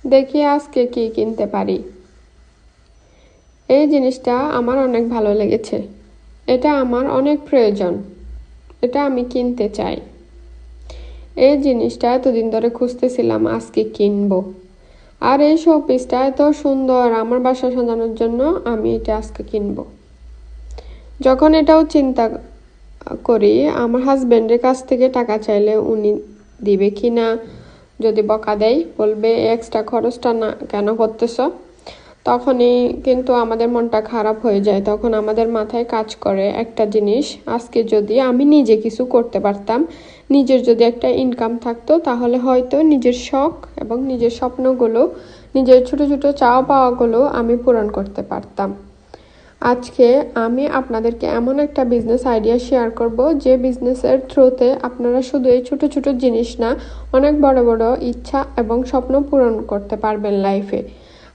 দেখি আজকে কি কিনতে পারি। এই জিনিসটা আমার অনেক ভালো লেগেছে, এটা আমার অনেক প্রয়োজন, এটা আমি কিনতে চাই। এই জিনিসটা এতদিন ধরে খুঁজতেছিলাম, আজকে কিনবো। আর এই শোপিসটা এত সুন্দর, আমার বাসা সাজানোর জন্য আমি এটা আজকে কিনবো। যখন এটাও চিন্তা করি আমার হাজবেন্ডের কাছ থেকে টাকা চাইলে উনি দিবে কি না, যদি বকা দেয় বলবে এক্সট্রা খরচটা না কেন করতেছ, তখনই কিন্তু আমাদের মনটা খারাপ হয়ে যায়। তখন আমাদের মাথায় কাজ করে একটা জিনিস, আজকে যদি আমি নিজে কিছু করতে পারতাম, নিজের যদি একটা ইনকাম থাকতো, তাহলে হয়তো নিজের শখ এবং নিজের স্বপ্নগুলো, নিজের ছোট ছোট চাওয়া পাওয়াগুলো আমি পূরণ করতে পারতাম। আজকে আমি আপনাদেরকে এমন একটা বিজনেস আইডিয়া শেয়ার করব, যে বিজনেসের থ্রুতে আপনারা শুধু এই ছোট ছোট জিনিস না, অনেক বড় বড় ইচ্ছা এবং স্বপ্ন পূরণ করতে পারবেন লাইফে।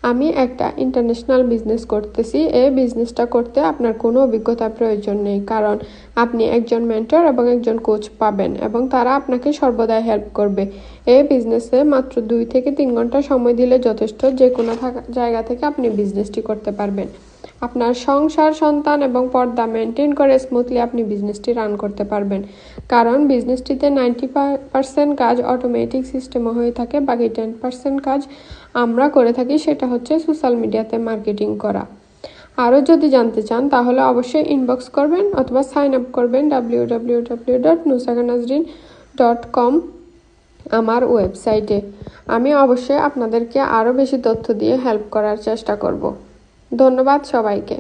আমি একটা ইন্টারন্যাশনাল বিজনেস করতেছি। এই বিজনেসটা করতে আপনার কোনো অভিজ্ঞতার প্রয়োজন নেই, কারণ আপনি একজন মেন্টর এবং একজন কোচ পাবেন এবং তারা আপনাকে সর্বদাই হেল্প করবে। এই বিজনেসে মাত্র 2 থেকে 3 ঘন্টা সময় দিলে যথেষ্ট, যে কোনো জায়গা থেকে আপনি বিজনেসটি করতে পারবেন। আপনার সংসার, সন্তান এবং পর্দা মেনটেন করে স্মুথলি আপনি বিজনেসটি রান করতে পারবেন, কারণ বিজনেসটিতে 90% কাজ অটোমেটিক সিস্টেমে হয়ে থাকে, বাকি 10% কাজ আমরা করে থাকি, সেটা হচ্ছে সোশ্যাল মিডিয়াতে মার্কেটিং করা। আরও যদি জানতে চান তাহলে অবশ্যই ইনবক্স করবেন অথবা সাইন আপ করবেন www.nusraganazrin.com আমার ওয়েবসাইটে। আমি অবশ্যই আপনাদেরকে আরও বেশি তথ্য দিয়ে হেল্প করার চেষ্টা করব। ধন্যবাদ সবাইকে।